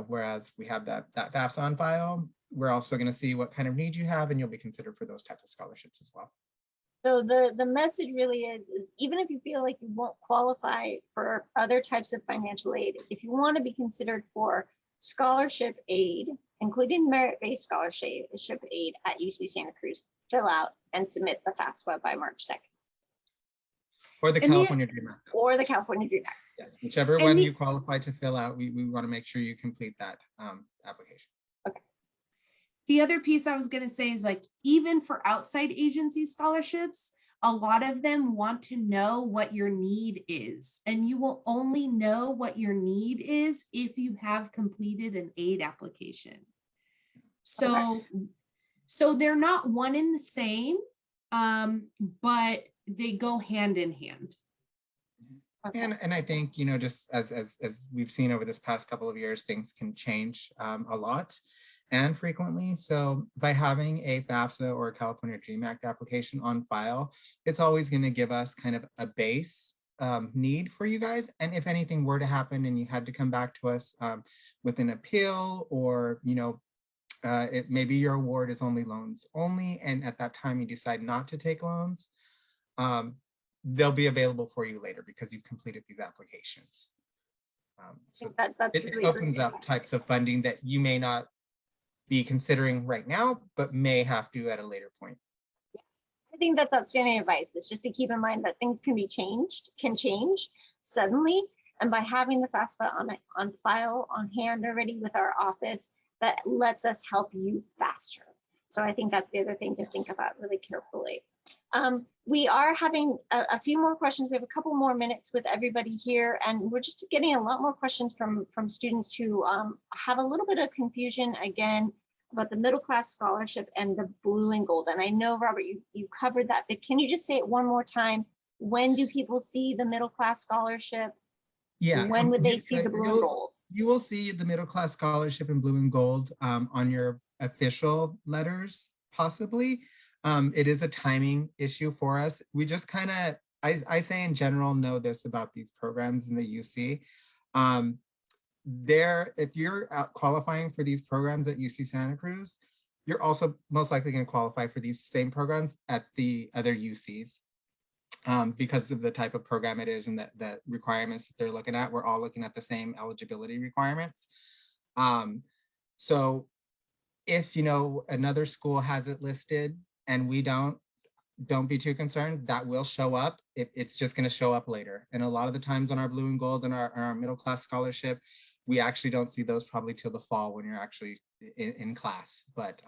Speaker 1: Whereas we have that FAFSA on file, we're also going to see what kind of need you have, and you'll be considered for those types of scholarships as well.
Speaker 3: So the message really is even if you feel like you won't qualify for other types of financial aid, if you want to be considered for scholarship aid, including merit-based scholarship aid at UC Santa Cruz, fill out and submit the FAFSA by March 2nd.
Speaker 1: Or the California Dream Act.
Speaker 3: Or the California Dream Act.
Speaker 1: Yes, whichever one you qualify to fill out, we want to make sure you complete that application.
Speaker 3: Okay.
Speaker 2: The other piece I was going to say is, like, even for outside agency scholarships, a lot of them want to know what your need is, and you will only know what your need is if you have completed an aid application. So they're not one and the same, but they go hand in hand.
Speaker 3: Okay.
Speaker 1: And I think, just as we've seen over this past couple of years, things can change a lot and frequently. So by having a FAFSA or a California Dream Act application on file, it's always going to give us kind of a base need for you guys. And if anything were to happen and you had to come back to us with an appeal, or, maybe your award is only loans only, and at that time you decide not to take loans, they'll be available for you later because you've completed these applications. So
Speaker 3: That's
Speaker 1: it
Speaker 3: really
Speaker 1: opens
Speaker 3: great.
Speaker 1: up types of funding that you may not be considering right now, but may have to at a later point.
Speaker 3: I think that's outstanding advice. It's just to keep in mind that things can change suddenly. And by having the FAFSA on file, on hand already with our office, that lets us help you faster. So I think that's the other thing to think about really carefully. We are having a few more questions. We have a couple more minutes with everybody here, and we're just getting a lot more questions from students who have a little bit of confusion again about the middle class scholarship and the blue and gold. And I know, Robert, you covered that, but can you just say it one more time? When do people see the middle class scholarship?
Speaker 1: Yeah.
Speaker 3: When would they see the blue and gold?
Speaker 1: You will see the middle class scholarship in blue and gold on your official letters, possibly. It is a timing issue for us. We just kind of, I say in general, know this about these programs in the UC. If you're qualifying for these programs at UC Santa Cruz, you're also most likely going to qualify for these same programs at the other UCs because of the type of program it is and the requirements that they're looking at. We're all looking at the same eligibility requirements. So if another school has it listed and we don't be too concerned. That will show up. It's just going to show up later. And a lot of the times on our blue and gold and our middle class scholarship, we actually don't see those probably till the fall when you're actually in class, but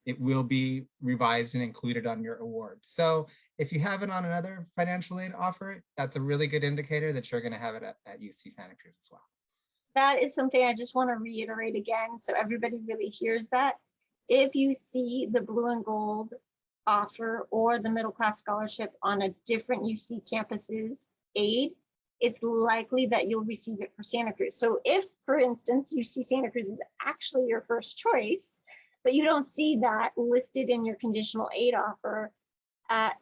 Speaker 1: it will be revised and included on your award. So if you have it on another financial aid offer, that's a really good indicator that you're going to have it at UC Santa Cruz as well.
Speaker 3: That is something I just want to reiterate again, so everybody really hears that. If you see the blue and gold offer or the middle class scholarship on a different UC campus's aid, it's likely that you'll receive it for Santa Cruz. So if, for instance, UC Santa Cruz is actually your first choice, but you don't see that listed in your conditional aid offer,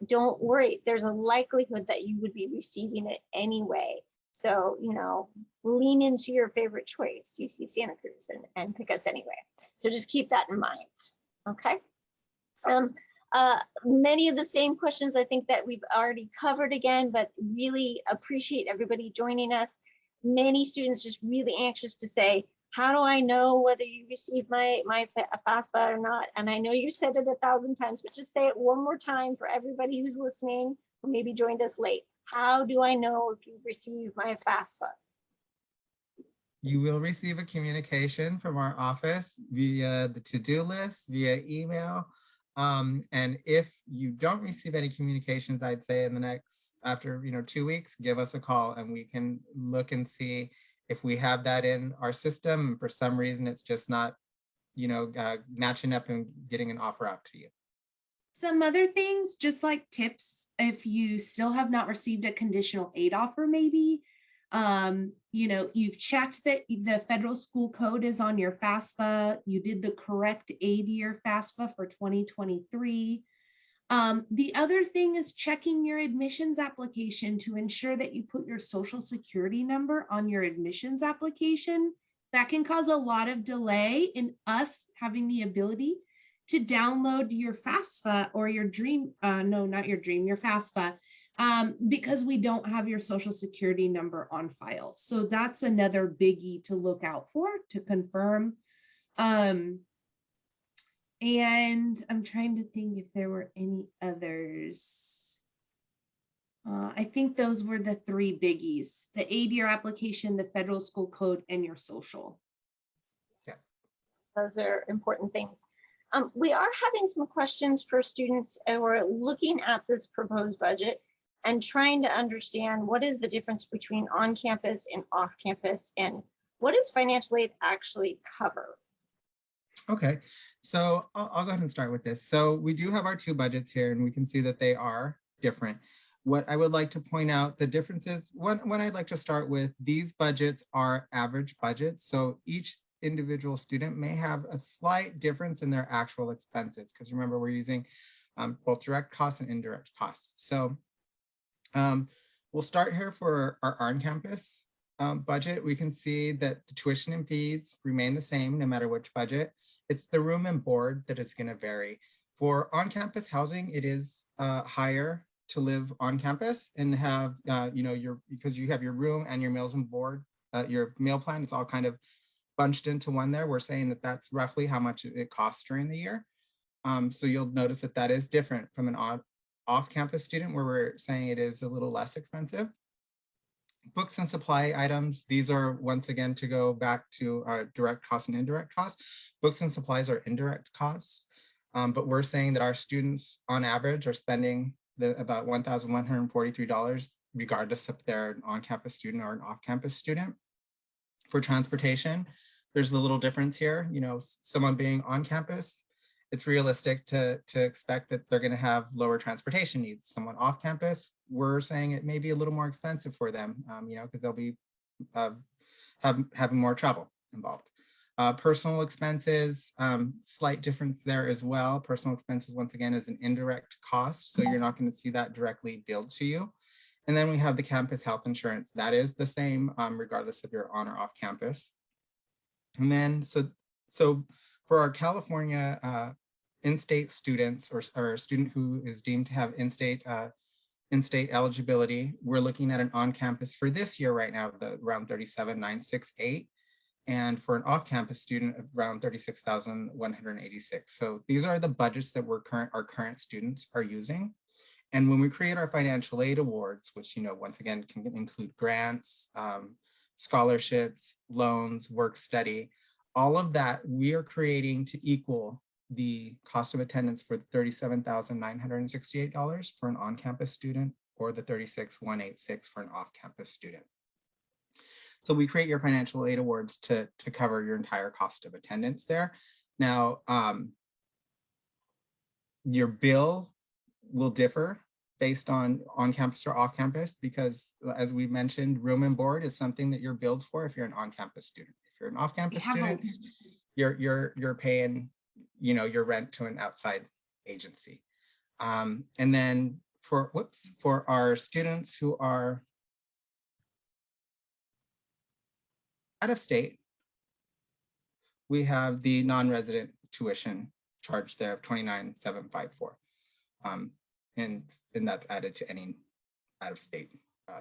Speaker 3: don't worry. There's a likelihood that you would be receiving it anyway. So, lean into your favorite choice, UC Santa Cruz, and pick us anyway. So just keep that in mind, okay? Many of the same questions I think that we've already covered again, but really appreciate everybody joining us. Many students just really anxious to say, how do I know whether you received my FAFSA or not? And I know you said it 1,000 times, but just say it one more time for everybody who's listening who maybe joined us late. How do I know if you've received my FAFSA?
Speaker 1: You will receive a communication from our office via the to-do list, via email. And if you don't receive any communications, I'd say after 2 weeks, give us a call and we can look and see if we have that in our system. And for some reason, it's just not, matching up and getting an offer out to you.
Speaker 2: Some other things, just like tips, if you still have not received a conditional aid offer, maybe, you've checked that the federal school code is on your FAFSA. You did the correct aid year FAFSA for 2023. The other thing is checking your admissions application to ensure that you put your social security number on your admissions application. That can cause a lot of delay in us having the ability to download your FAFSA or your your FAFSA, because we don't have your social security number on file. So that's another biggie to look out for, to confirm. And I'm trying to think if there were any others. I think those were the 3 biggies: the aid year application, the federal school code, and your social.
Speaker 1: Yeah.
Speaker 3: Those are important things. We are having some questions for students, and we're looking at this proposed budget and trying to understand what is the difference between on-campus and off-campus, and what does financial aid actually cover?
Speaker 1: Okay, so I'll go ahead and start with this. So we do have our 2 budgets here, and we can see that they are different. What I would like to point out, the differences, one I'd like to start with, these budgets are average budgets. So each individual student may have a slight difference in their actual expenses, because remember, we're using both direct costs and indirect costs. So We'll start here for our on-campus budget. We can see that the tuition and fees remain the same no matter which budget. It's the room and board that is going to vary. For on-campus housing, it is higher to live on campus and have, because you have your room and your meals and board, your meal plan, it's all kind of bunched into one there. We're saying that that's roughly how much it costs during the year. So you'll notice that that is different from an off-campus student where we're saying it is a little less expensive. Books and supply items, these are once again to go back to our direct costs and indirect costs. Books and supplies are indirect costs, but we're saying that our students on average are spending about $1,143 regardless if they're an on-campus student or an off-campus student. For transportation, there's a little difference here. You know, someone being on campus, it's realistic to expect that they're going to have lower transportation needs. Someone off campus, we're saying it may be a little more expensive for them, because they'll be having more travel involved. Personal expenses, slight difference there as well. Personal expenses, once again, is an indirect cost, so you're not going to see that directly billed to you. And then we have the campus health insurance. That is the same regardless if you're on or off campus. And then, so for our California in-state students or a student who is deemed to have in-state eligibility, we're looking at an on-campus for this year right now, around $37,968. And for an off-campus student, around $36,186. So these are the budgets that our current students are using. And when we create our financial aid awards, which, once again, can include grants, scholarships, loans, work study, all of that we are creating to equal the cost of attendance for the $37,968 for an on-campus student or the $36,186 for an off-campus student. So we create your financial aid awards to cover your entire cost of attendance there. Now, your bill will differ based on campus or off campus, because as we mentioned, room and board is something that you're billed for if you're an on-campus student. If you're an off-campus student, you're paying, your rent to an outside agency. And then for our students who are out of state, we have the non-resident tuition charge there of $29,754. And that's added to any out-of-state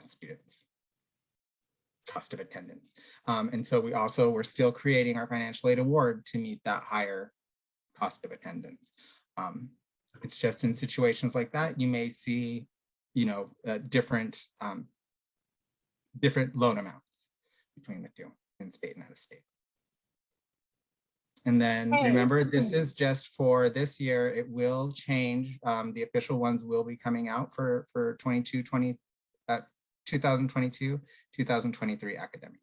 Speaker 1: students' cost of attendance. And so we're still creating our financial aid award to meet that higher cost of attendance. It's just in situations like that, you may see, different loan amounts between the two, in-state and out-of-state. And then remember, this is just for this year. It will change. The official ones will be coming out for 2022, 2023 academic year.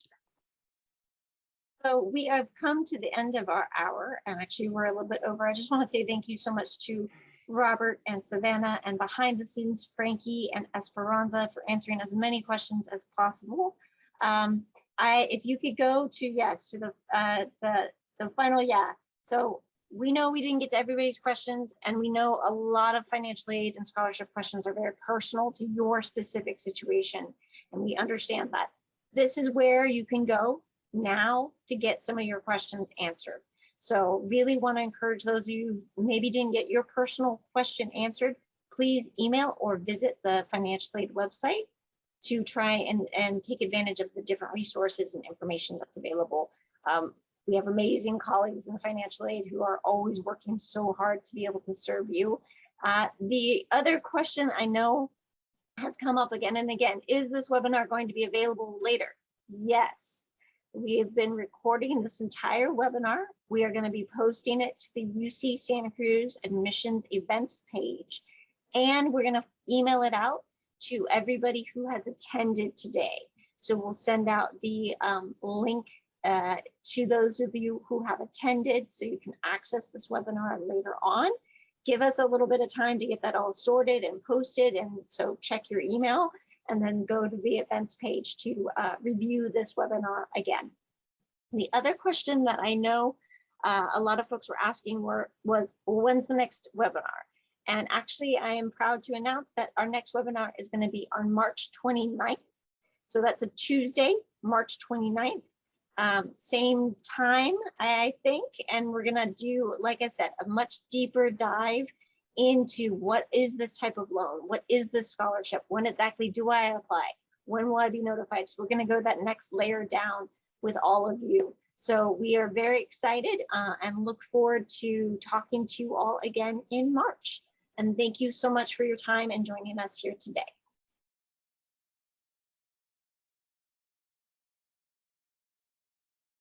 Speaker 3: So we have come to the end of our hour, and actually we're a little bit over. I just want to say thank you so much to Robert and Savannah, and behind the scenes, Frankie and Esperanza, for answering as many questions as possible. If you could go to the final, so we know we didn't get to everybody's questions, and we know a lot of financial aid and scholarship questions are very personal to your specific situation, and we understand that. This is where you can go now to get some of your questions answered. So really want to encourage those of you who maybe didn't get your personal question answered, please email or visit the financial aid website to try and take advantage of the different resources and information that's available. We have amazing colleagues in financial aid who are always working so hard to be able to serve you. The other question I know has come up again and again, is this webinar going to be available later? Yes, we have been recording this entire webinar. We are going to be posting it to the UC Santa Cruz admissions events page, and we're going to email it out to everybody who has attended today. So we'll send out the link to those of you who have attended, so you can access this webinar later on. Give us a little bit of time to get that all sorted and posted, and so check your email and then go to the events page to review this webinar again. The other question that I know a lot of folks were asking was, when's the next webinar? And actually, I am proud to announce that our next webinar is going to be on March 29th. So that's a Tuesday, March 29th. Same time, I think, and we're going to do, like I said, a much deeper dive into what is this type of loan? What is this scholarship? When exactly do I apply? When will I be notified? So we're going to go that next layer down with all of you. So we are very excited and look forward to talking to you all again in March. And thank you so much for your time and joining us here today.